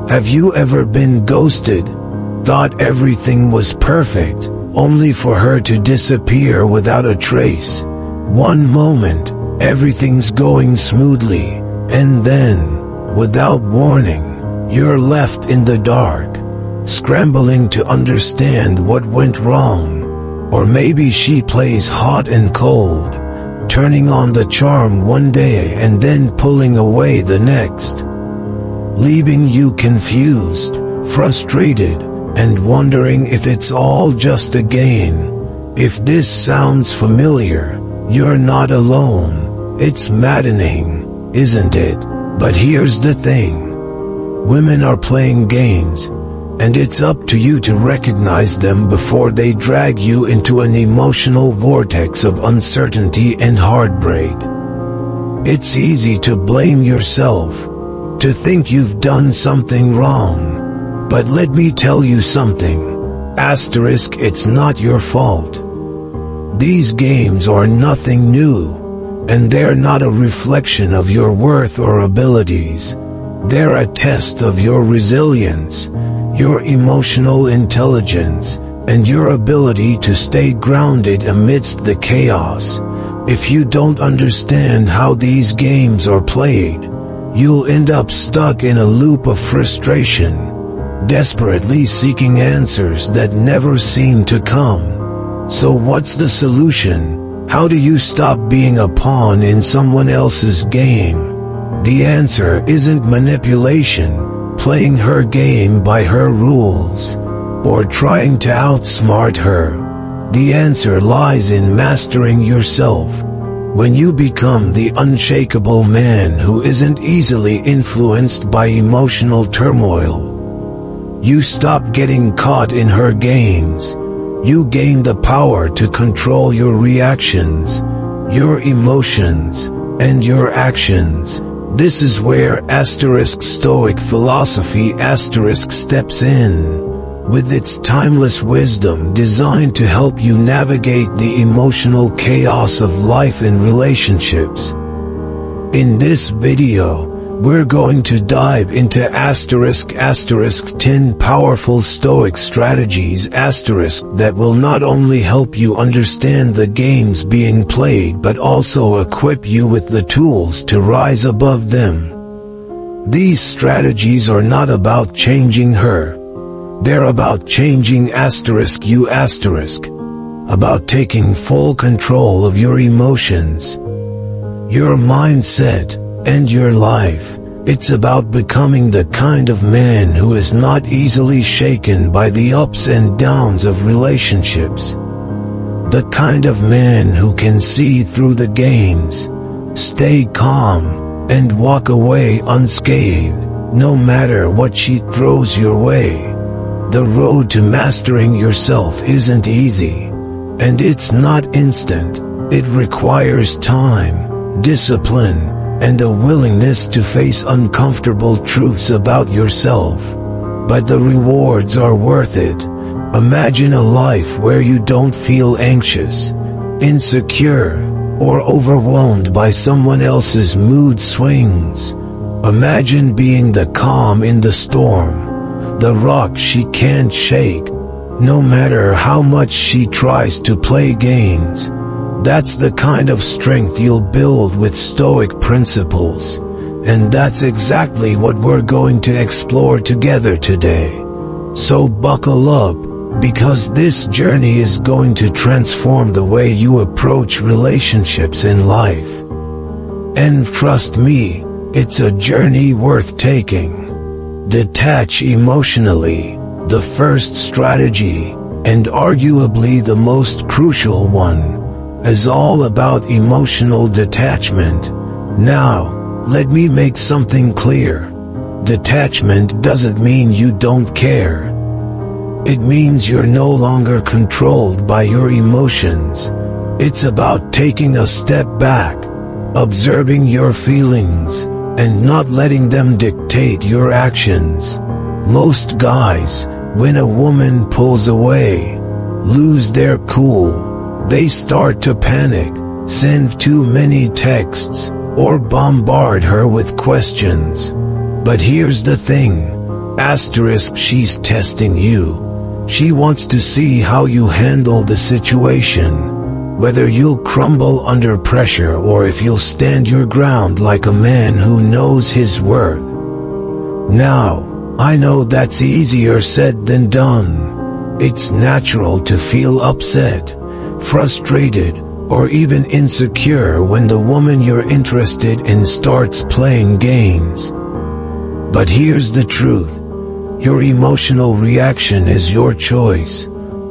Have you ever been ghosted? Thought everything was perfect, only for her to disappear without a trace. One moment, everything's going smoothly, and then, without warning, you're left in the dark, scrambling to understand what went wrong. Or maybe she plays hot and cold, turning on the charm one day and then pulling away the next, leaving you confused, frustrated, and wondering if it's all just a game. If this sounds familiar, you're not alone. It's maddening, isn't it? But here's the thing. Women are playing games, and it's up to you to recognize them before they drag you into an emotional vortex of uncertainty and heartbreak. It's easy to blame yourself, to think you've done something wrong. But let me tell you something. It's not your fault. These games are nothing new, and they're not a reflection of your worth or abilities. They're a test of your resilience, your emotional intelligence, and your ability to stay grounded amidst the chaos. If you don't understand how these games are played, you'll end up stuck in a loop of frustration, desperately seeking answers that never seem to come. So what's the solution? How do you stop being a pawn in someone else's game? The answer isn't manipulation, playing her game by her rules, or trying to outsmart her. The answer lies in mastering yourself. When you become the unshakable man who isn't easily influenced by emotional turmoil, you stop getting caught in her games. You gain the power to control your reactions, your emotions, and your actions. This is where Stoic philosophy steps in, with its timeless wisdom designed to help you navigate the emotional chaos of life and relationships. In this video, we're going to dive into *** 10 powerful Stoic strategies that will not only help you understand the games being played but also equip you with the tools to rise above them. These strategies are not about changing her. They're about changing you, about taking full control of your emotions, your mindset, and your life. It's about becoming the kind of man who is not easily shaken by the ups and downs of relationships. The kind of man who can see through the games, stay calm, and walk away unscathed, no matter what she throws your way. The road to mastering yourself isn't easy, and it's not instant. It requires time, discipline, and a willingness to face uncomfortable truths about yourself. But the rewards are worth it. Imagine a life where you don't feel anxious, insecure, or overwhelmed by someone else's mood swings. Imagine being the calm in the storm, the rock she can't shake, no matter how much she tries to play games. That's the kind of strength you'll build with Stoic principles, and that's exactly what we're going to explore together today. So buckle up, because this journey is going to transform the way you approach relationships in life. And trust me, it's a journey worth taking. Detach emotionally, the first strategy, and arguably the most crucial one, is all about emotional detachment. Now, let me make something clear. Detachment doesn't mean you don't care. It means you're no longer controlled by your emotions. It's about taking a step back, observing your feelings, and not letting them dictate your actions. Most guys, when a woman pulls away, lose their cool. They start to panic, send too many texts, or bombard her with questions. But here's the thing, Asterisk, she's testing you. She wants to see how you handle the situation, whether you'll crumble under pressure or if you'll stand your ground like a man who knows his worth. Now, I know that's easier said than done. It's natural to feel upset, frustrated, or even insecure when the woman you're interested in starts playing games. But here's the truth. Your emotional reaction is your choice.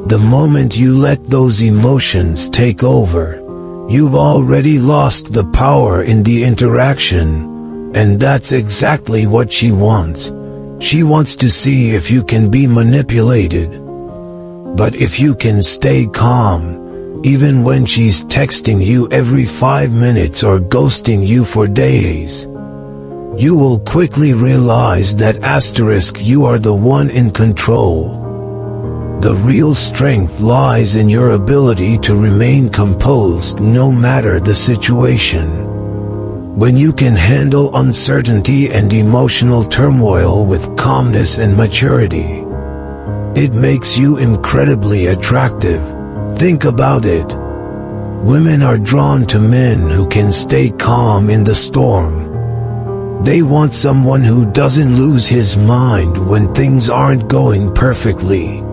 The moment you let those emotions take over, you've already lost the power in the interaction, and that's exactly what she wants. She wants to see if you can be manipulated. But if you can stay calm, even when she's texting you every 5 minutes or ghosting you for days, you will quickly realize that asterisk you are the one in control. The real strength lies in your ability to remain composed no matter the situation. When you can handle uncertainty and emotional turmoil with calmness and maturity, it makes you incredibly attractive. Think about it. Women are drawn to men who can stay calm in the storm. They want someone who doesn't lose his mind when things aren't going perfectly.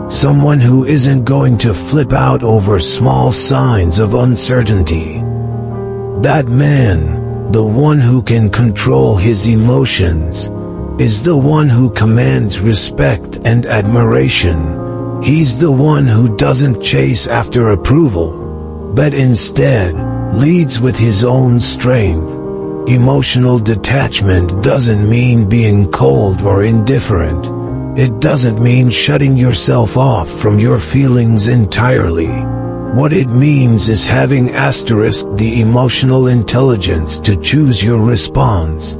Someone who isn't going to flip out over small signs of uncertainty. That man, the one who can control his emotions, is the one who commands respect and admiration. He's the one who doesn't chase after approval, but instead leads with his own strength. Emotional detachment doesn't mean being cold or indifferent. It doesn't mean shutting yourself off from your feelings entirely. What it means is having asterisk the emotional intelligence to choose your response.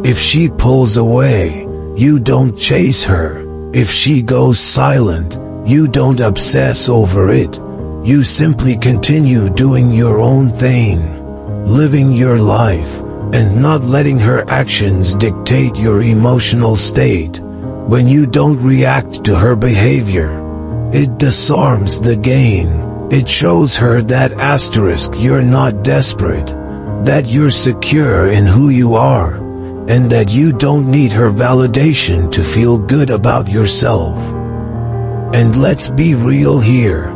If she pulls away, you don't chase her. If she goes silent, you don't obsess over it. You simply continue doing your own thing, living your life, and not letting her actions dictate your emotional state. When you don't react to her behavior, it disarms the game. It shows her that asterisk you're not desperate, that you're secure in who you are, and that you don't need her validation to feel good about yourself. And let's be real here.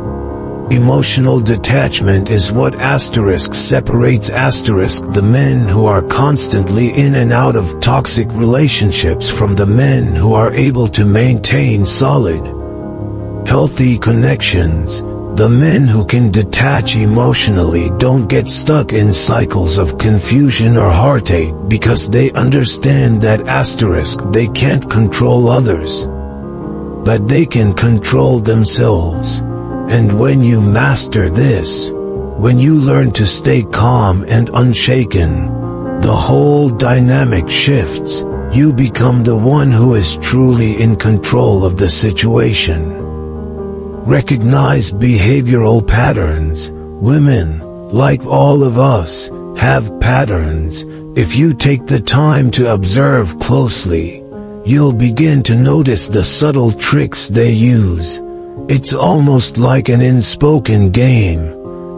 Emotional detachment is what asterisk separates asterisk the men who are constantly in and out of toxic relationships from the men who are able to maintain solid, healthy connections. The men who can detach emotionally don't get stuck in cycles of confusion or heartache because they understand that asterisk they can't control others, but they can control themselves. And when you master this, when you learn to stay calm and unshaken, the whole dynamic shifts. You become the one who is truly in control of the situation. Recognize behavioral patterns. Women, like all of us, have patterns. If you take the time to observe closely, you'll begin to notice the subtle tricks they use. It's almost like an unspoken game,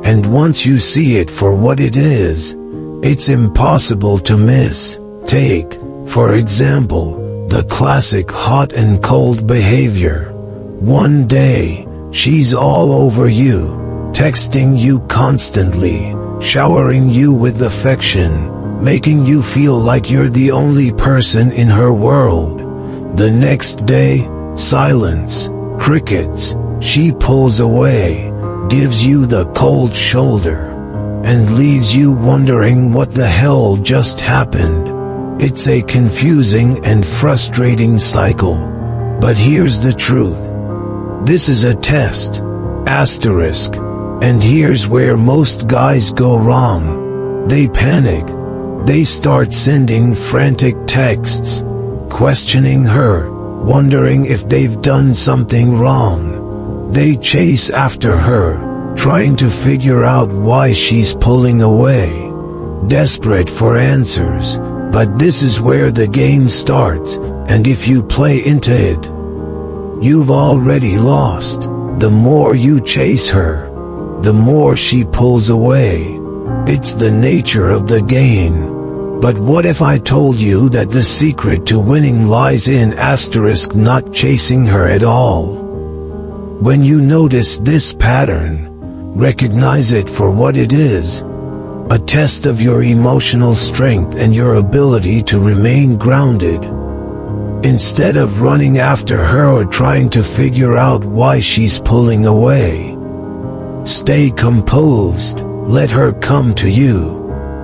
and once you see it for what it is, it's impossible to miss. Take, for example, the classic hot and cold behavior. One day, she's all over you, texting you constantly, showering you with affection, making you feel like you're the only person in her world. The next day, silence, crickets. She pulls away, gives you the cold shoulder, and leaves you wondering what the hell just happened. It's a confusing and frustrating cycle. But here's the truth. This is a test, asterisk, and here's where most guys go wrong. They panic. They start sending frantic texts, questioning her, wondering if they've done something wrong. They chase after her, trying to figure out why she's pulling away, desperate for answers. But this is where the game starts. and if you play into it, you've already lost. The more you chase her, the more she pulls away. It's the nature of the game. But what if I told you that the secret to winning lies in not chasing her at all? When you notice this pattern, recognize it for what it is, a test of your emotional strength and your ability to remain grounded. Instead of running after her or trying to figure out why she's pulling away, stay composed, let her come to you.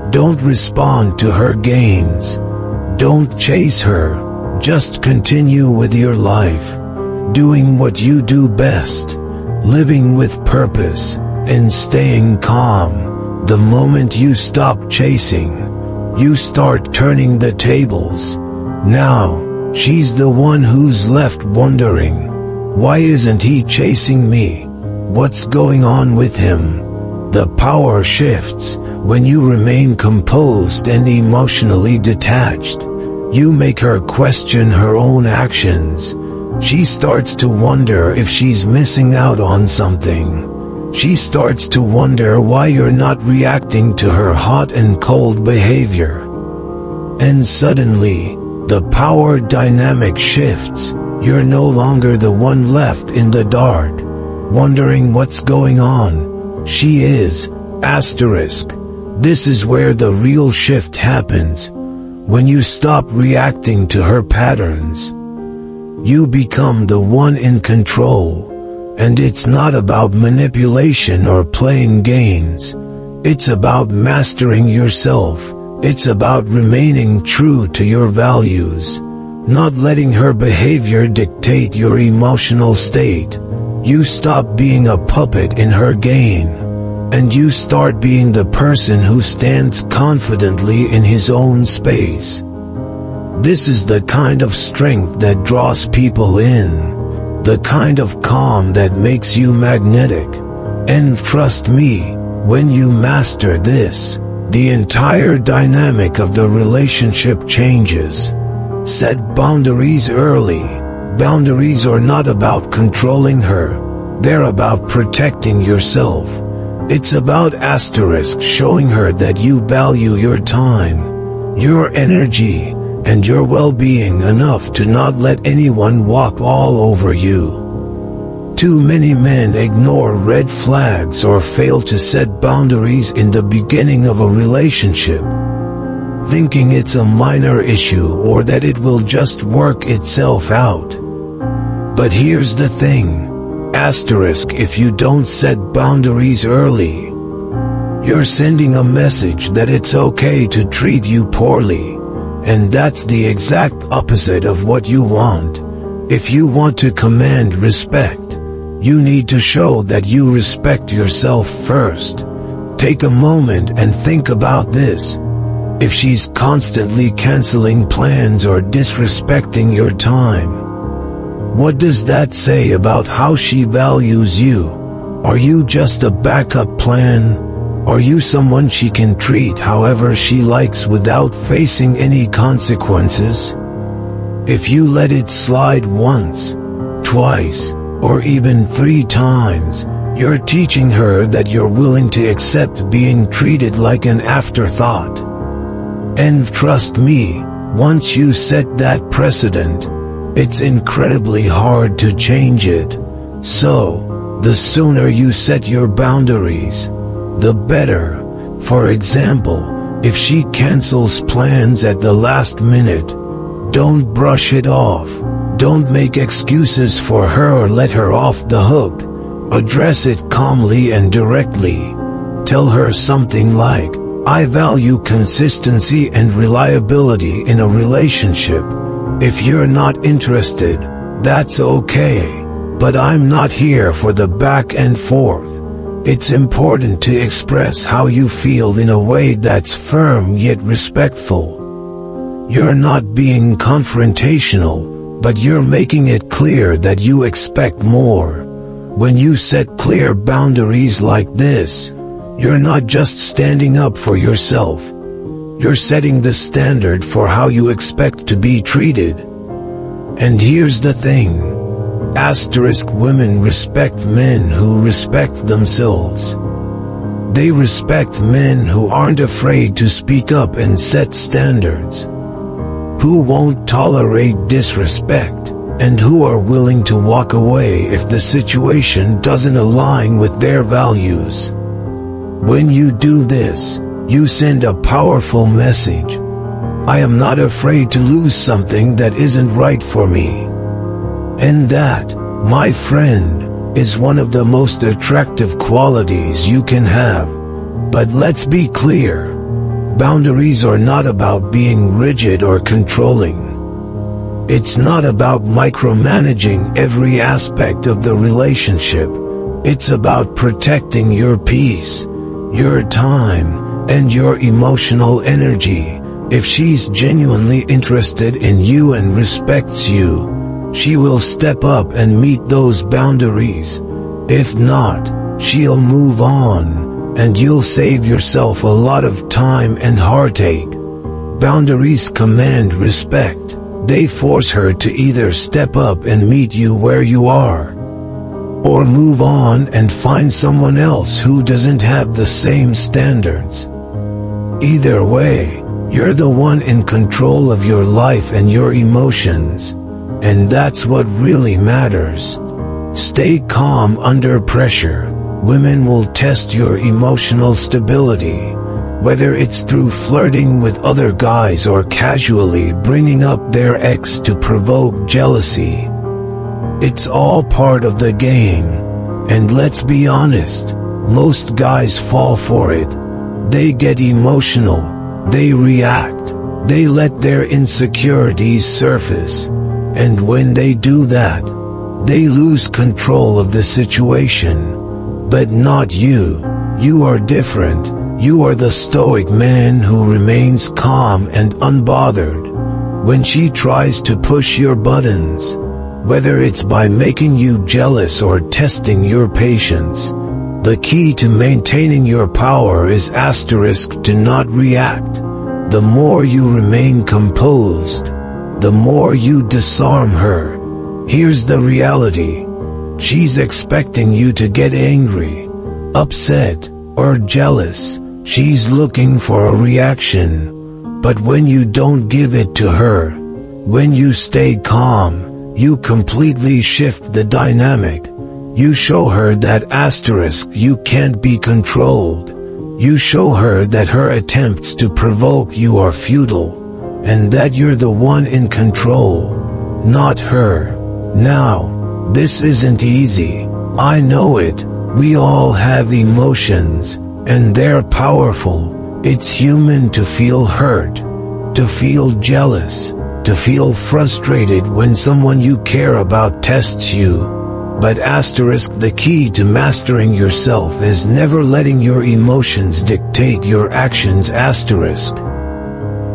Don't respond to her games. Don't chase her. Just continue with your life, doing what you do best, living with purpose, and staying calm. The moment you stop chasing, you start turning the tables. Now, she's the one who's left wondering, why isn't he chasing me? What's going on with him? The power shifts when you remain composed and emotionally detached. You make her question her own actions. She starts to wonder if she's missing out on something. She starts to wonder why you're not reacting to her hot and cold behavior. And suddenly, the power dynamic shifts. You're no longer the one left in the dark, wondering what's going on. She is. This is where the real shift happens. When you stop reacting to her patterns, you become the one in control. And it's not about manipulation or playing games. It's about mastering yourself. It's about remaining true to your values, not letting her behavior dictate your emotional state. You stop being a puppet in her game, and you start being the person who stands confidently in his own space. This is the kind of strength that draws people in, the kind of calm that makes you magnetic. And trust me, when you master this, the entire dynamic of the relationship changes. Set boundaries early. Boundaries are not about controlling her, they're about protecting yourself. It's about showing her that you value your time, your energy, and your well-being enough to not let anyone walk all over you. Too many men ignore red flags or fail to set boundaries in the beginning of a relationship, thinking it's a minor issue or that it will just work itself out. But here's the thing, if you don't set boundaries early, you're sending a message that it's okay to treat you poorly, and that's the exact opposite of what you want. If you want to command respect, you need to show that you respect yourself first. Take a moment and think about this. If she's constantly canceling plans or disrespecting your time, what does that say about how she values you? Are you just a backup plan? Are you someone she can treat however she likes without facing any consequences? If you let it slide once, twice, or even 3 times, you're teaching her that you're willing to accept being treated like an afterthought. And trust me, once you set that precedent, it's incredibly hard to change it. So, the sooner you set your boundaries, the better. For example, if she cancels plans at the last minute, don't brush it off. Don't make excuses for her or let her off the hook. Address it calmly and directly. Tell her something like, I value consistency and reliability in a relationship. If you're not interested, that's okay. But I'm not here for the back and forth. It's important to express how you feel in a way that's firm yet respectful. You're not being confrontational, but you're making it clear that you expect more. When you set clear boundaries like this, you're not just standing up for yourself. You're setting the standard for how you expect to be treated. And here's the thing. Women respect men who respect themselves. They respect men who aren't afraid to speak up and set standards, who won't tolerate disrespect, and who are willing to walk away if the situation doesn't align with their values. When you do this, you send a powerful message. I am not afraid to lose something that isn't right for me. And that, my friend, is one of the most attractive qualities you can have. But let's be clear. Boundaries are not about being rigid or controlling. It's not about micromanaging every aspect of the relationship. It's about protecting your peace, your time, and your emotional energy. If she's genuinely interested in you and respects you, she will step up and meet those boundaries. If not, she'll move on, and you'll save yourself a lot of time and heartache. Boundaries command respect. They force her to either step up and meet you where you are, or move on and find someone else who doesn't have the same standards. Either way, you're the one in control of your life and your emotions. And that's what really matters. Stay calm under pressure. Women will test your emotional stability, whether it's through flirting with other guys or casually bringing up their ex to provoke jealousy. It's all part of the game. And let's be honest, most guys fall for it. They get emotional, they react, they let their insecurities surface. And when they do that, they lose control of the situation. But not you. You are different. You are the stoic man who remains calm and unbothered. When she tries to push your buttons, whether it's by making you jealous or testing your patience, the key to maintaining your power is to not react. The more you remain composed, the more you disarm her. Here's the reality. She's expecting you to get angry, upset, or jealous. She's looking for a reaction. But when you don't give it to her, when you stay calm, you completely shift the dynamic. You show her that you can't be controlled. You show her that her attempts to provoke you are futile, and that you're the one in control, not her. Now, this isn't easy. I know it. We all have emotions, and they're powerful. It's human to feel hurt, to feel jealous, to feel frustrated when someone you care about tests you. But the key to mastering yourself is never letting your emotions dictate your actions.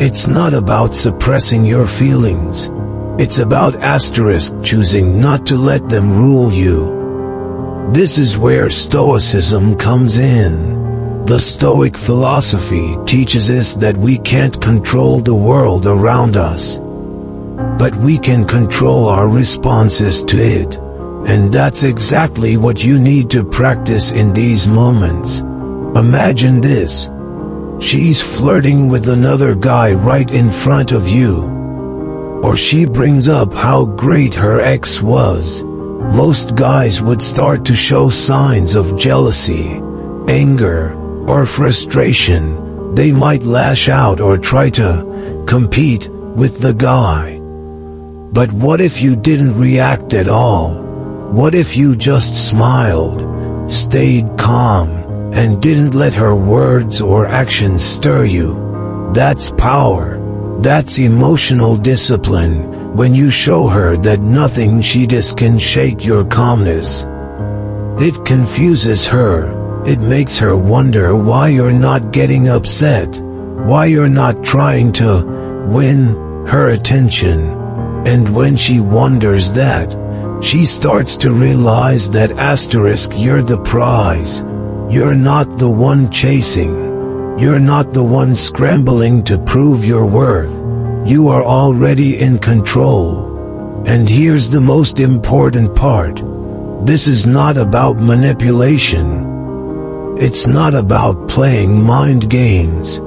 It's not about suppressing your feelings. It's about choosing not to let them rule you. This is where Stoicism comes in. The Stoic philosophy teaches us that we can't control the world around us, but we can control our responses to it. And that's exactly what you need to practice in these moments. Imagine this. She's flirting with another guy right in front of you. Or she brings up how great her ex was. Most guys would start to show signs of jealousy, anger, or frustration. They might lash out or try to compete with the guy. But what if you didn't react at all? What if you just smiled, stayed calm, and didn't let her words or actions stir you? That's power. That's emotional discipline, when you show her that nothing she does can shake your calmness. It confuses her. It makes her wonder why you're not getting upset, why you're not trying to win her attention. And when she wonders that, she starts to realize that you're the prize. You're not the one chasing. You're not the one scrambling to prove your worth. You are already in control. And here's the most important part. This is not about manipulation. It's not about playing mind games.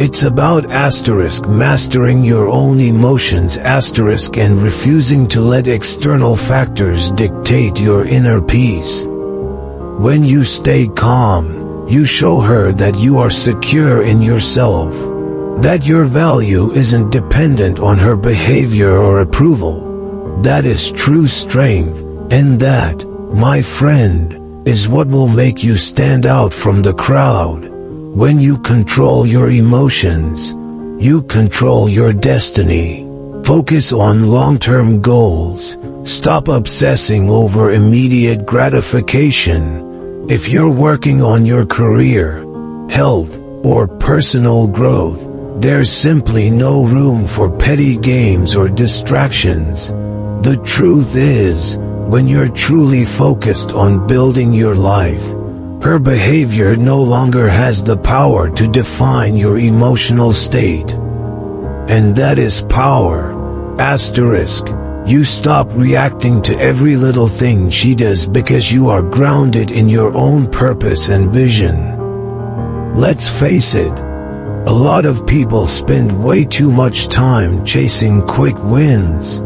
It's about mastering your own emotions and refusing to let external factors dictate your inner peace. When you stay calm, you show her that you are secure in yourself, that your value isn't dependent on her behavior or approval. That is true strength, and that, my friend, is what will make you stand out from the crowd. When you control your emotions, you control your destiny. Focus on long-term goals. Stop obsessing over immediate gratification. If you're working on your career, health, or personal growth, there's simply no room for petty games or distractions. The truth is, when you're truly focused on building your life, her behavior no longer has the power to define your emotional state. And that is power. You stop reacting to every little thing she does because you are grounded in your own purpose and vision. Let's face it, a lot of people spend way too much time chasing quick wins,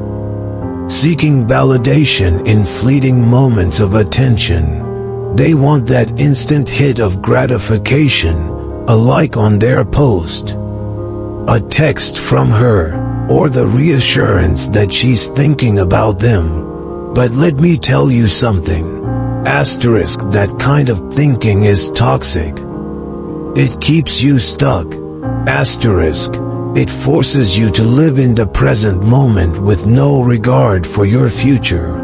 seeking validation in fleeting moments of attention. They want that instant hit of gratification, a like on their post, a text from her, or the reassurance that she's thinking about them. But let me tell you something. That kind of thinking is toxic. It keeps you stuck. It forces you to live in the present moment with no regard for your future.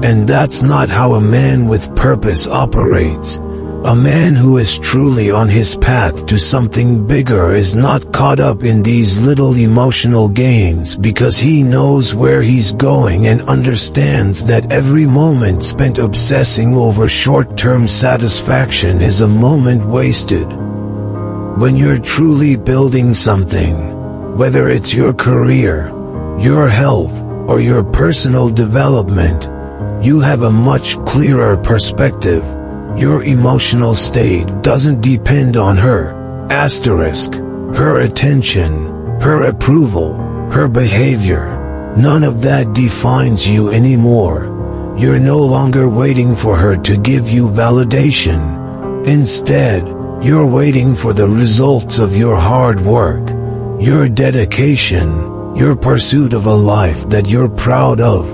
And that's not how a man with purpose operates. A man who is truly on his path to something bigger is not caught up in these little emotional games because he knows where he's going and understands that every moment spent obsessing over short-term satisfaction is a moment wasted. When you're truly building something, whether it's your career, your health, or your personal development, you have a much clearer perspective. Your emotional state doesn't depend on her attention, her approval, her behavior. None of that defines you anymore. You're no longer waiting for her to give you validation. Instead, you're waiting for the results of your hard work, your dedication, your pursuit of a life that you're proud of.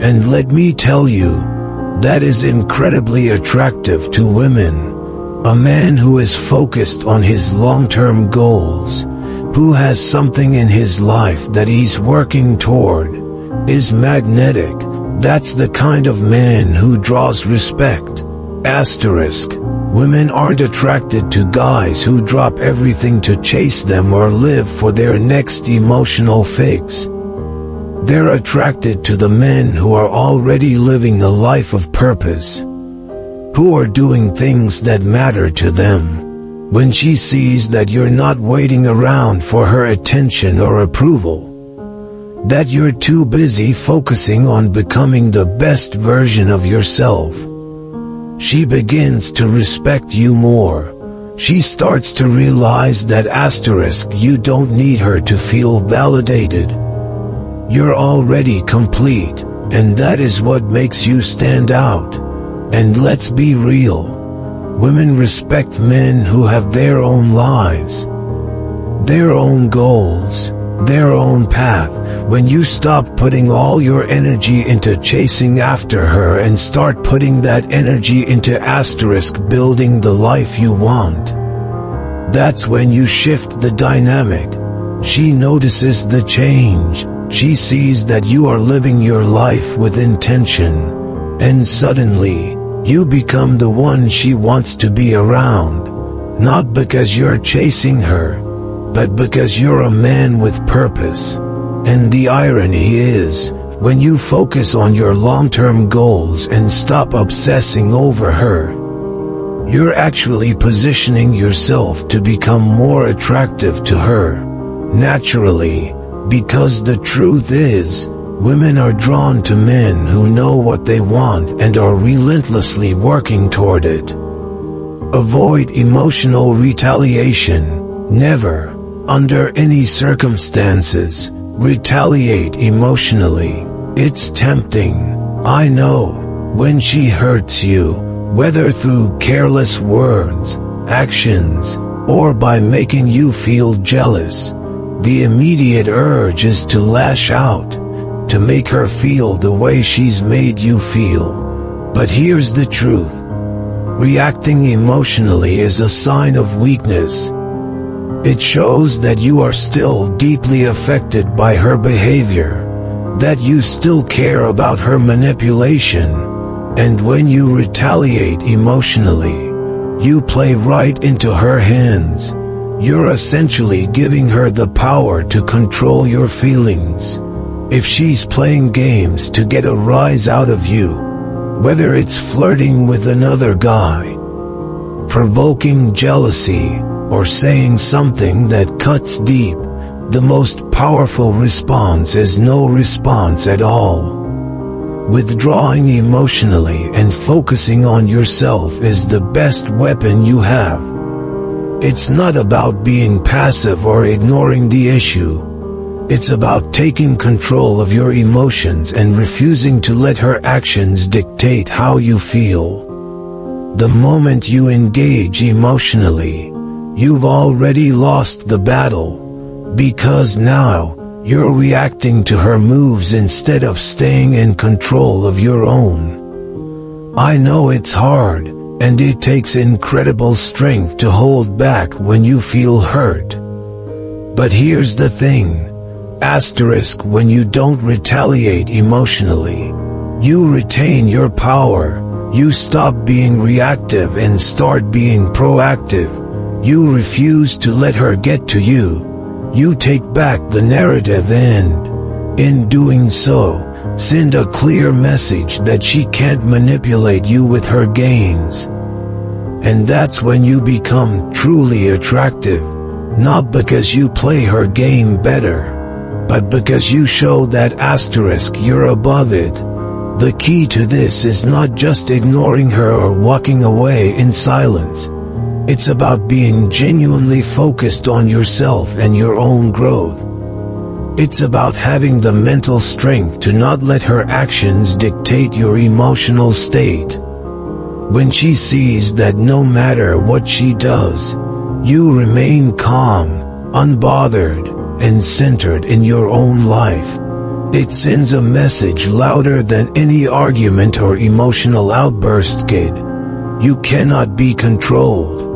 And let me tell you, that is incredibly attractive to women. A man who is focused on his long-term goals, who has something in his life that he's working toward, is magnetic. That's the kind of man who draws respect. Women aren't attracted to guys who drop everything to chase them or live for their next emotional fix. They're attracted to the men who are already living a life of purpose, who are doing things that matter to them. When she sees that you're not waiting around for her attention or approval, that you're too busy focusing on becoming the best version of yourself, she begins to respect you more. She starts to realize that you don't need her to feel validated. You're already complete, and that is what makes you stand out. And let's be real. Women respect men who have their own lives, their own goals, their own path. When you stop putting all your energy into chasing after her and start putting that energy into building the life you want, that's when you shift the dynamic. She notices the change. She sees that you are living your life with intention, and suddenly, you become the one she wants to be around. Not because you're chasing her, but because you're a man with purpose. And the irony is, when you focus on your long-term goals and stop obsessing over her, you're actually positioning yourself to become more attractive to her, naturally. Because the truth is, Women are drawn to men who know what they want and are relentlessly working toward it. Avoid emotional retaliation. Never, under any circumstances, retaliate emotionally. It's tempting, I know, when she hurts you, whether through careless words, actions, or by making you feel jealous. The immediate urge is to lash out, to make her feel the way she's made you feel. But here's the truth. Reacting emotionally is a sign of weakness. It shows that you are still deeply affected by her behavior, that you still care about her manipulation, and when you retaliate emotionally, you play right into her hands. You're essentially giving her the power to control your feelings. If she's playing games to get a rise out of you, whether it's flirting with another guy, provoking jealousy, or saying something that cuts deep, the most powerful response is no response at all. Withdrawing emotionally and focusing on yourself is the best weapon you have. It's not about being passive or ignoring the issue. It's about taking control of your emotions and refusing to let her actions dictate how you feel. The moment you engage emotionally, you've already lost the battle, because now you're reacting to her moves instead of staying in control of your own. I know it's hard, and it takes incredible strength to hold back when you feel hurt. But here's the thing. When you don't retaliate emotionally, you retain your power. You stop being reactive and start being proactive. You refuse to let her get to you. You take back the narrative and, in doing so, send a clear message that she can't manipulate you with her games. And that's when you become truly attractive, not because you play her game better, but because you show that you're above it. The key to this is not just ignoring her or walking away in silence. It's about being genuinely focused on yourself and your own growth. It's about having the mental strength to not let her actions dictate your emotional state. When she sees that no matter what she does, you remain calm, unbothered, and centered in your own life, it sends a message louder than any argument or emotional outburst could. You cannot be controlled.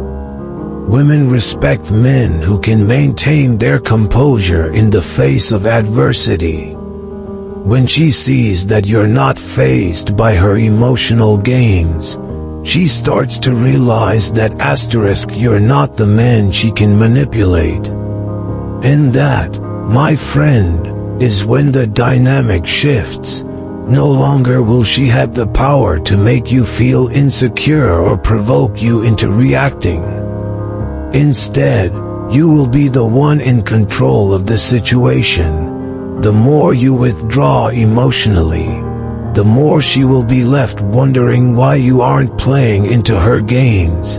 Women respect men who can maintain their composure in the face of adversity. When she sees that you're not fazed by her emotional games, she starts to realize that you're not the man she can manipulate. And that, my friend, is when the dynamic shifts. No longer will she have the power to make you feel insecure or provoke you into reacting. Instead, you will be the one in control of the situation. The more you withdraw emotionally, the more she will be left wondering why you aren't playing into her games.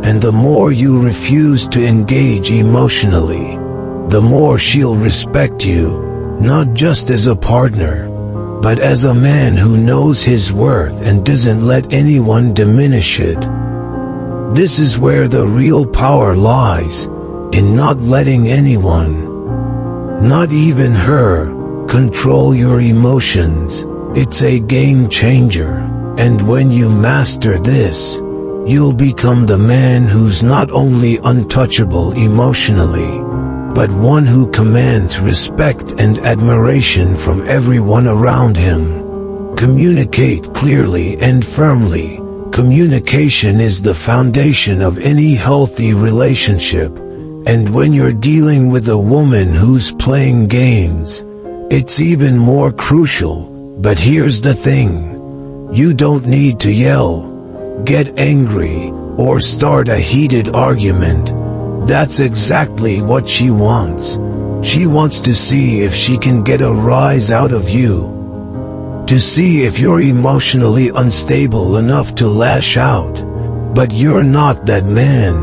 And the more you refuse to engage emotionally, the more she'll respect you, not just as a partner, but as a man who knows his worth and doesn't let anyone diminish it. This is where the real power lies, in not letting anyone, not even her, control your emotions. It's a game changer, and when you master this, you'll become the man who's not only untouchable emotionally, but one who commands respect and admiration from everyone around him. Communicate clearly and firmly. Communication is the foundation of any healthy relationship, and when you're dealing with a woman who's playing games, it's even more crucial. But here's the thing. You don't need to yell, get angry, or start a heated argument. That's exactly what she wants. She wants to see if she can get a rise out of you. To see if you're emotionally unstable enough to lash out. But you're not that man.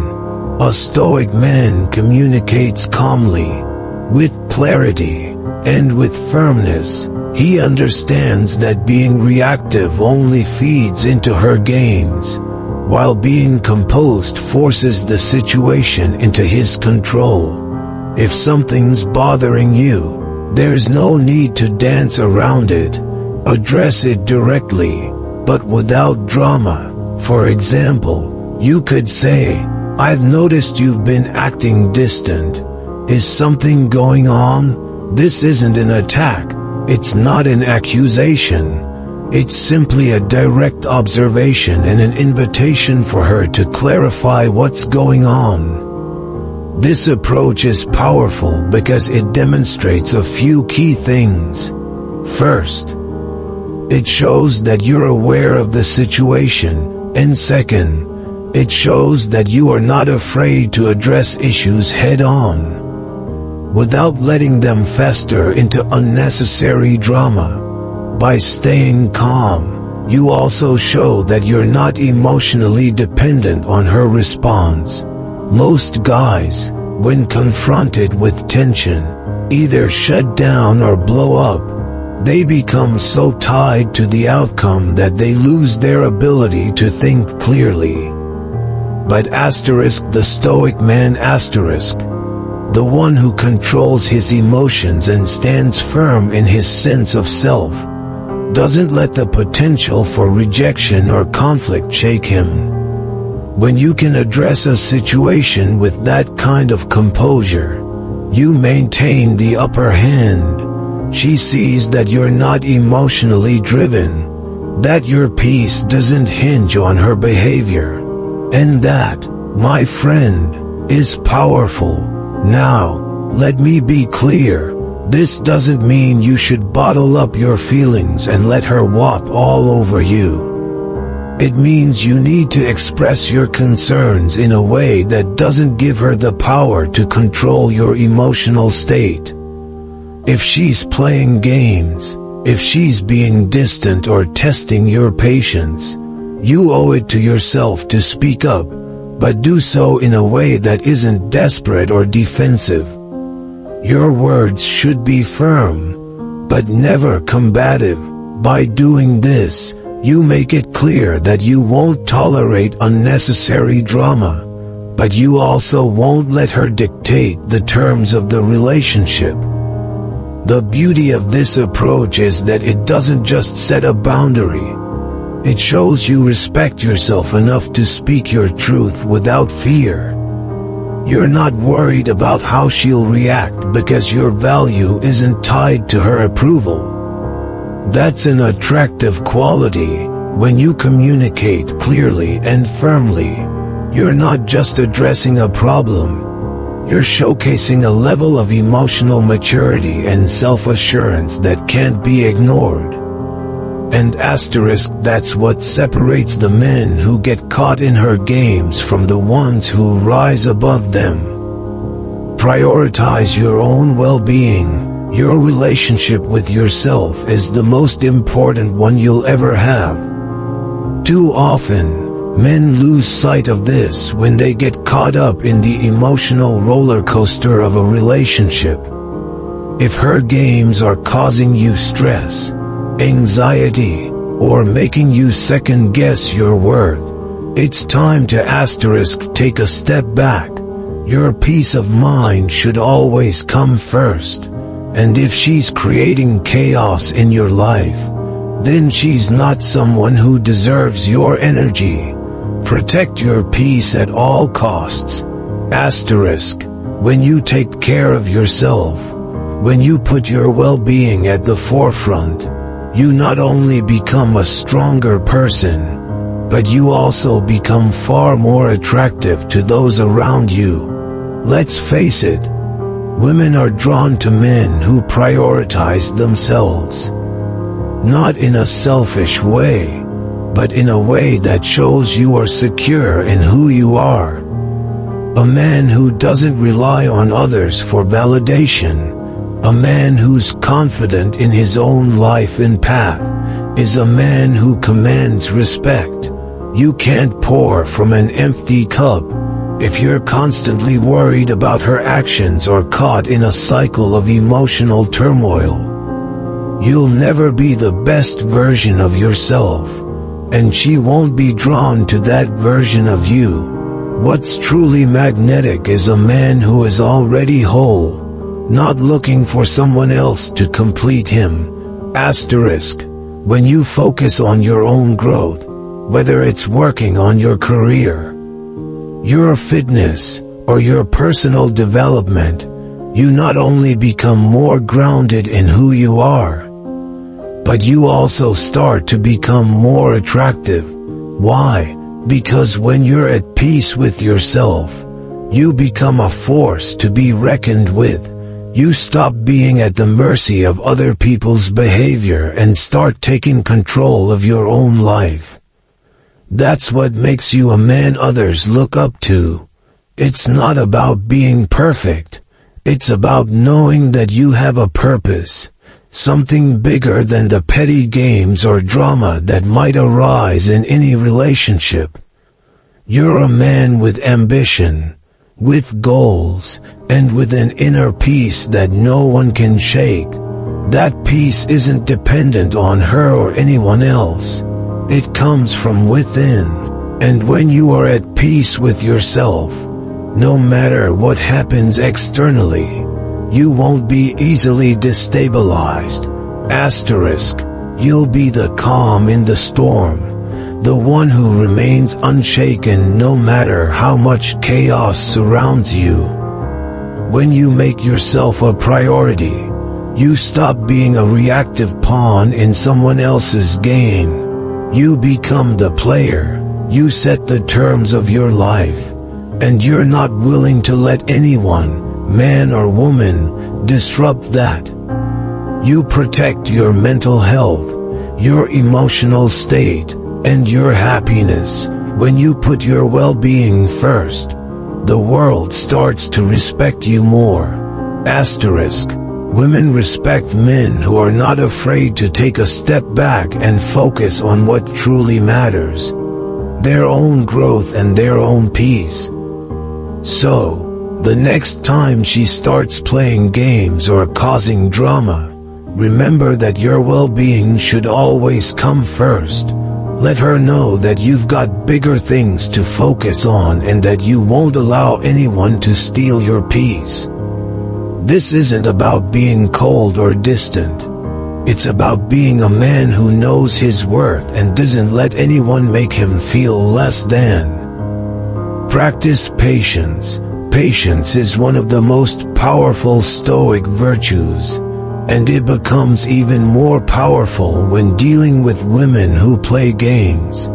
A Stoic man communicates calmly, with clarity, and with firmness. He understands that being reactive only feeds into her games, while being composed forces the situation into his control. If something's bothering you, there's no need to dance around it. Address it directly, but without drama. For example, you could say, "I've noticed you've been acting distant. Is something going on?" This isn't an attack. It's not an accusation. It's simply a direct observation and an invitation for her to clarify what's going on. This approach is powerful because it demonstrates a few key things. First, it shows that you're aware of the situation, and second, it shows that you are not afraid to address issues head-on, without letting them fester into unnecessary drama. By staying calm, you also show that you're not emotionally dependent on her response. Most guys, when confronted with tension, either shut down or blow up. They become so tied to the outcome that they lose their ability to think clearly. But the Stoic man the one who controls his emotions and stands firm in his sense of self, doesn't let the potential for rejection or conflict shake him. When you can address a situation with that kind of composure, you maintain the upper hand. She sees that you're not emotionally driven, that your peace doesn't hinge on her behavior. And that, my friend, is powerful. Now, let me be clear. This doesn't mean you should bottle up your feelings and let her walk all over you. It means you need to express your concerns in a way that doesn't give her the power to control your emotional state. If she's playing games, if she's being distant or testing your patience, you owe it to yourself to speak up, but do so in a way that isn't desperate or defensive. Your words should be firm, but never combative. By doing this, you make it clear that you won't tolerate unnecessary drama, but you also won't let her dictate the terms of the relationship. The beauty of this approach is that it doesn't just set a boundary. It shows you respect yourself enough to speak your truth without fear. You're not worried about how she'll react because your value isn't tied to her approval. That's an attractive quality. When you communicate clearly and firmly, you're not just addressing a problem. You're showcasing a level of emotional maturity and self-assurance that can't be ignored. And that's what separates the men who get caught in her games from the ones who rise above them. Prioritize your own well-being. Your relationship with yourself is the most important one you'll ever have. Too often, men lose sight of this when they get caught up in the emotional roller coaster of a relationship. If her games are causing you stress, anxiety, or making you second-guess your worth, it's time to take a step back. Your peace of mind should always come first. And if she's creating chaos in your life, then she's not someone who deserves your energy. Protect your peace at all costs. When you take care of yourself, when you put your well-being at the forefront, you not only become a stronger person, but you also become far more attractive to those around you. Let's face it, women are drawn to men who prioritize themselves. Not in a selfish way, but in a way that shows you are secure in who you are. A man who doesn't rely on others for validation, a man who's confident in his own life and path, is a man who commands respect. You can't pour from an empty cup. If you're constantly worried about her actions or caught in a cycle of emotional turmoil, you'll never be the best version of yourself, and she won't be drawn to that version of you. What's truly magnetic is a man who is already whole, not looking for someone else to complete him. Asterisk. When you focus on your own growth, whether it's working on your career, your fitness, or your personal development, you not only become more grounded in who you are, but you also start to become more attractive. Why? Because when you're at peace with yourself, you become a force to be reckoned with. You stop being at the mercy of other people's behavior and start taking control of your own life. That's what makes you a man others look up to. It's not about being perfect. It's about knowing that you have a purpose, something bigger than the petty games or drama that might arise in any relationship. You're a man with ambition, with goals, and with an inner peace that no one can shake. That peace isn't dependent on her or anyone else. It comes from within. And when you are at peace with yourself, no matter what happens externally, you won't be easily destabilized. Asterisk. You'll be the calm in the storm, the one who remains unshaken no matter how much chaos surrounds you. When you make yourself a priority, you stop being a reactive pawn in someone else's game. You become the player. You set the terms of your life, and you're not willing to let anyone, man or woman, disrupt that. You protect your mental health, your emotional state, and your happiness. When you put your well-being first, the world starts to respect you more. Asterisk. Women respect men who are not afraid to take a step back and focus on what truly matters, their own growth and their own peace. So, the next time she starts playing games or causing drama, remember that your well-being should always come first. Let her know that you've got bigger things to focus on and that you won't allow anyone to steal your peace. This isn't about being cold or distant. It's about being a man who knows his worth and doesn't let anyone make him feel less than. Practice patience. Patience is one of the most powerful Stoic virtues, and it becomes even more powerful when dealing with women who play games.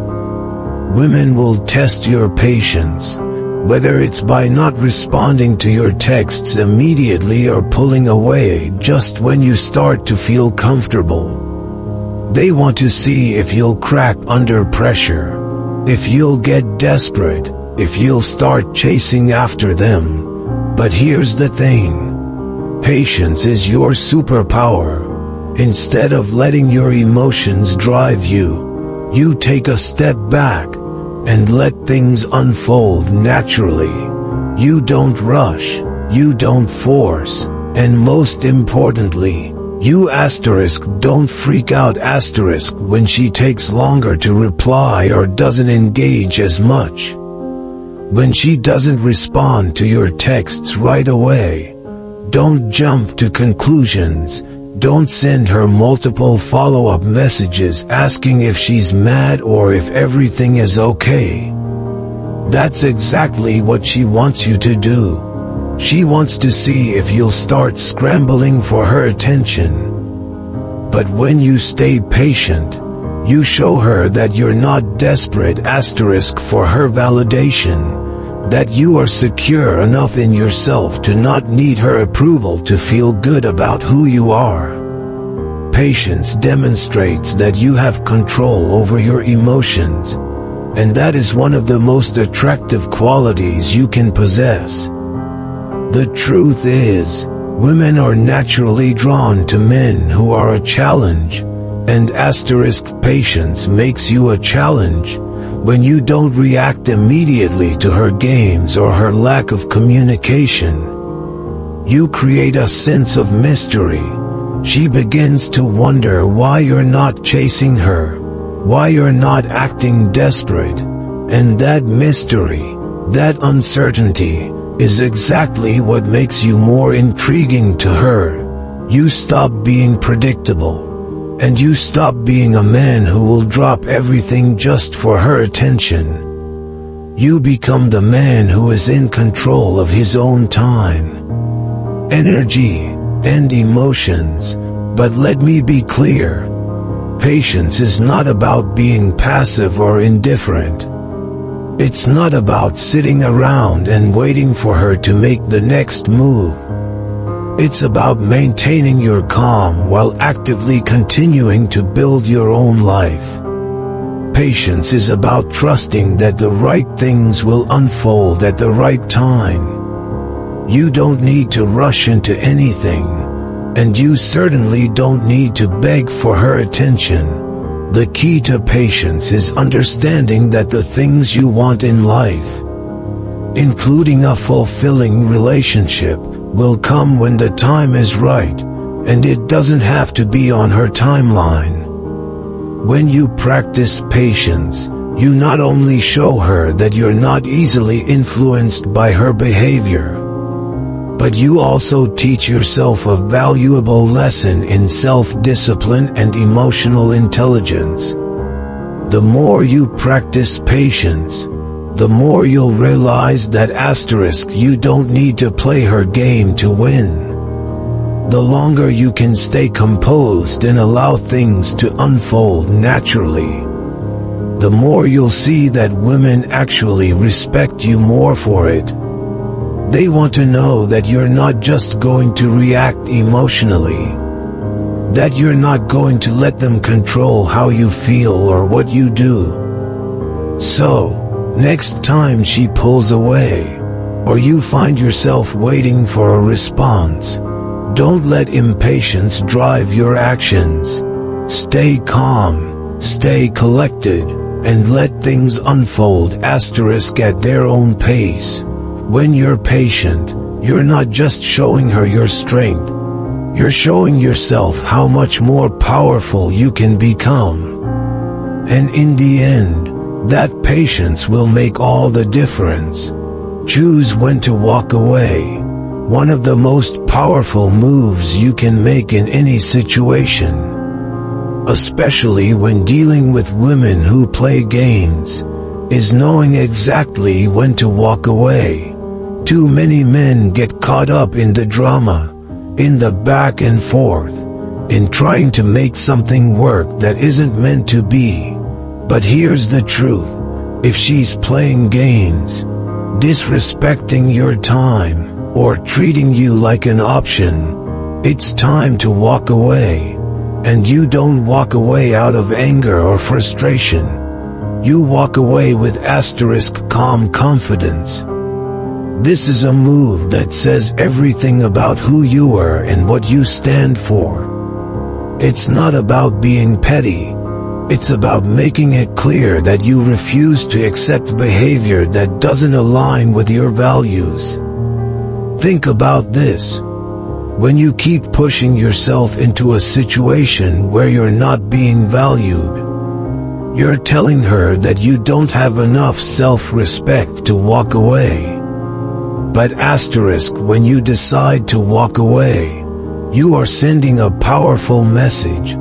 Women will test your patience, whether it's by not responding to your texts immediately or pulling away just when you start to feel comfortable. They want to see if you'll crack under pressure, if you'll get desperate, if you'll start chasing after them. But here's the thing. Patience is your superpower. Instead of letting your emotions drive you, you take a step back and let things unfold naturally. You don't rush, you don't force, and most importantly, you don't freak out when she takes longer to reply or doesn't engage as much. When she doesn't respond to your texts right away, don't jump to conclusions. Don't send her multiple follow-up messages asking if she's mad or if everything is okay. That's exactly what she wants you to do. She wants to see if you'll start scrambling for her attention. But when you stay patient, you show her that you're not desperate for her validation, that you are secure enough in yourself to not need her approval to feel good about who you are. Patience demonstrates that you have control over your emotions, and that is one of the most attractive qualities you can possess. The truth is, women are naturally drawn to men who are a challenge, and patience makes you a challenge. When you don't react immediately to her games or her lack of communication, you create a sense of mystery. She begins to wonder why you're not chasing her, why you're not acting desperate, and that mystery, that uncertainty, is exactly what makes you more intriguing to her. You stop being predictable, and you stop being a man who will drop everything just for her attention. You become the man who is in control of his own time, energy, and emotions. But let me be clear, patience is not about being passive or indifferent. It's not about sitting around and waiting for her to make the next move. It's about maintaining your calm while actively continuing to build your own life. Patience is about trusting that the right things will unfold at the right time. You don't need to rush into anything, and you certainly don't need to beg for her attention. The key to patience is understanding that the things you want in life, including a fulfilling relationship, will come when the time is right, and it doesn't have to be on her timeline. When you practice patience, you not only show her that you're not easily influenced by her behavior, but you also teach yourself a valuable lesson in self-discipline and emotional intelligence. The more you practice patience, the more you'll realize that you don't need to play her game to win. The longer you can stay composed and allow things to unfold naturally, the more you'll see that women actually respect you more for it. They want to know that you're not just going to react emotionally, that you're not going to let them control how you feel or what you do. So, next time she pulls away, or you find yourself waiting for a response, don't let impatience drive your actions. Stay calm, stay collected, and let things unfold at their own pace. When you're patient, you're not just showing her your strength, you're showing yourself how much more powerful you can become. And in the end, that patience will make all the difference. Choose when to walk away. One of the most powerful moves you can make in any situation, especially when dealing with women who play games, is knowing exactly when to walk away. Too many men get caught up in the drama, in the back and forth, in trying to make something work that isn't meant to be. But here's the truth. If she's playing games, disrespecting your time, or treating you like an option, it's time to walk away. And you don't walk away out of anger or frustration. You walk away with calm confidence. This is a move that says everything about who you are and what you stand for. It's not about being petty. It's about making it clear that you refuse to accept behavior that doesn't align with your values. Think about this. When you keep pushing yourself into a situation where you're not being valued, you're telling her that you don't have enough self-respect to walk away. But when you decide to walk away, you are sending a powerful message.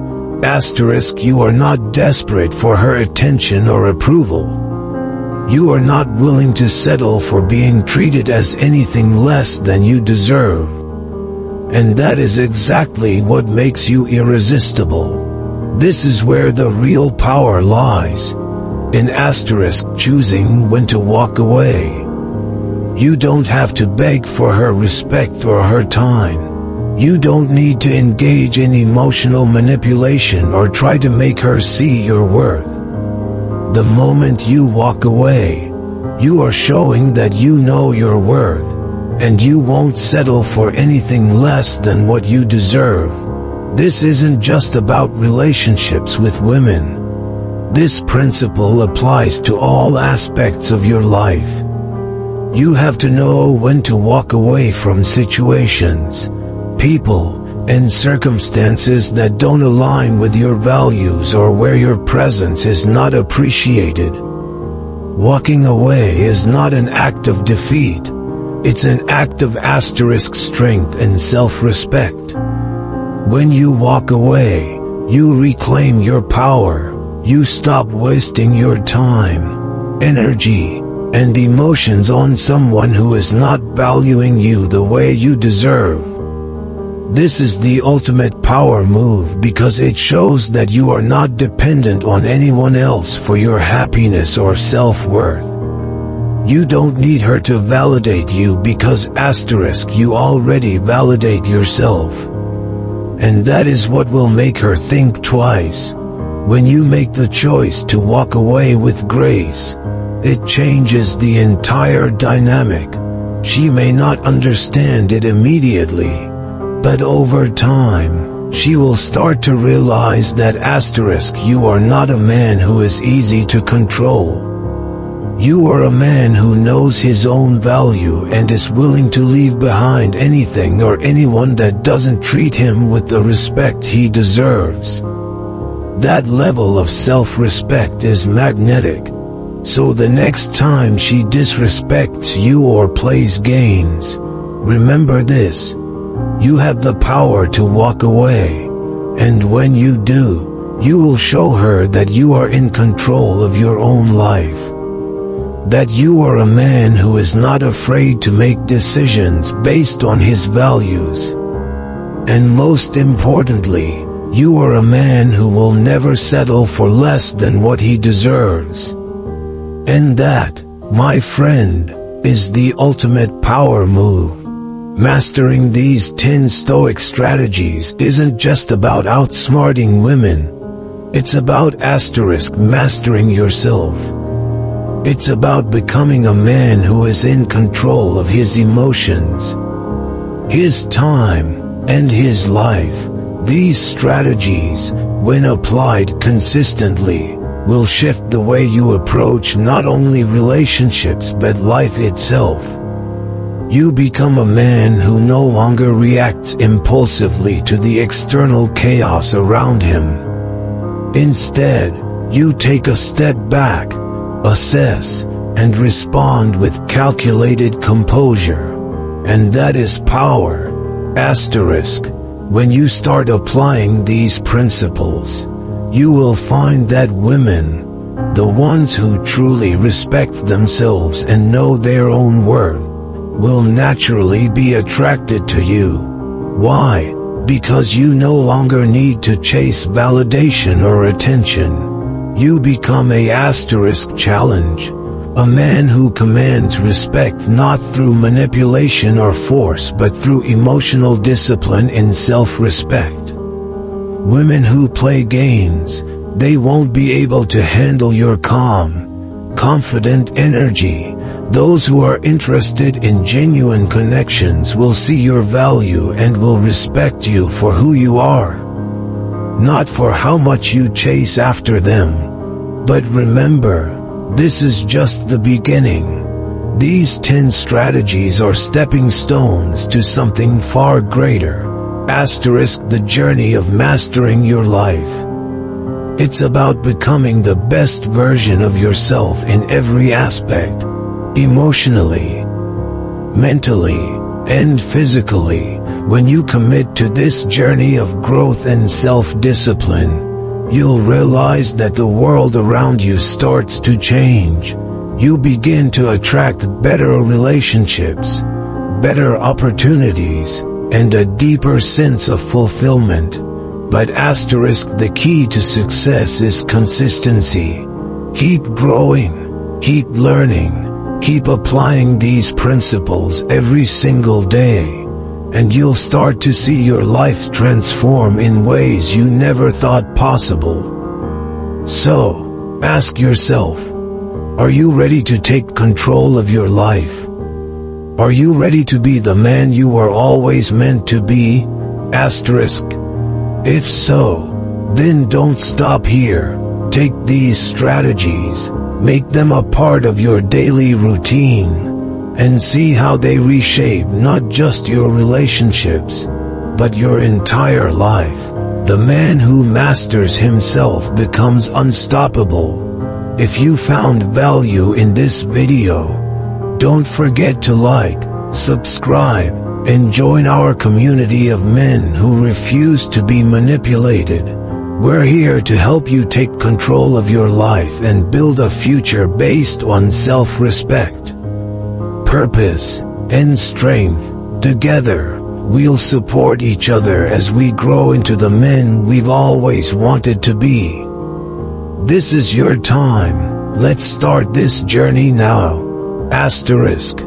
You are not desperate for her attention or approval. You are not willing to settle for being treated as anything less than you deserve. And that is exactly what makes you irresistible. This is where the real power lies. In choosing when to walk away. You don't have to beg for her respect or her time. You don't need to engage in emotional manipulation or try to make her see your worth. The moment you walk away, you are showing that you know your worth, and you won't settle for anything less than what you deserve. This isn't just about relationships with women. This principle applies to all aspects of your life. You have to know when to walk away from situations, people, and circumstances that don't align with your values or where your presence is not appreciated. Walking away is not an act of defeat. It's an act of strength and self-respect. When you walk away, you reclaim your power. You stop wasting your time, energy, and emotions on someone who is not valuing you the way you deserve. This is the ultimate power move because it shows that you are not dependent on anyone else for your happiness or self-worth. You don't need her to validate you because you already validate yourself. And that is what will make her think twice. When you make the choice to walk away with grace, it changes the entire dynamic. She may not understand it immediately, but over time, she will start to realize that you are not a man who is easy to control. You are a man who knows his own value and is willing to leave behind anything or anyone that doesn't treat him with the respect he deserves. That level of self-respect is magnetic. So the next time she disrespects you or plays games, remember this: you have the power to walk away. And when you do, you will show her that you are in control of your own life. That you are a man who is not afraid to make decisions based on his values. And most importantly, you are a man who will never settle for less than what he deserves. And that, my friend, is the ultimate power move. Mastering these 10 Stoic strategies isn't just about outsmarting women. It's about mastering yourself. It's about becoming a man who is in control of his emotions, his time, and his life. These strategies, when applied consistently, will shift the way you approach not only relationships but life itself. You become a man who no longer reacts impulsively to the external chaos around him. Instead, you take a step back, assess, and respond with calculated composure. And that is power. When you start applying these principles, you will find that women, the ones who truly respect themselves and know their own worth, will naturally be attracted to you. Why? Because you no longer need to chase validation or attention. You become a challenge. A man who commands respect not through manipulation or force but through emotional discipline and self-respect. Women who play games, they won't be able to handle your calm, confident energy. Those who are interested in genuine connections will see your value and will respect you for who you are, not for how much you chase after them. But remember, this is just the beginning. These 10 strategies are stepping stones to something far greater. The journey of mastering your life. It's about becoming the best version of yourself in every aspect. Emotionally, mentally, and physically. When you commit to this journey of growth and self-discipline, you'll realize that the world around you starts to change. You begin to attract better relationships, better opportunities, and a deeper sense of fulfillment. But the key to success is consistency. Keep growing, keep learning, keep applying these principles every single day, and you'll start to see your life transform in ways you never thought possible. So, Ask yourself, are you ready to take control of your life? Are you ready to be the man you were always meant to be? Asterisk. If so, then don't stop here. Take these strategies, make them a part of your daily routine, and see how they reshape not just your relationships, but your entire life. The man who masters himself becomes unstoppable. If you found value in this video, don't forget to like, subscribe, and join our community of men who refuse to be manipulated. We're here to help you take control of your life and build a future based on self-respect, purpose, and strength. Together, we'll support each other as we grow into the men we've always wanted to be. This is your time. Let's start this journey now. Asterisk.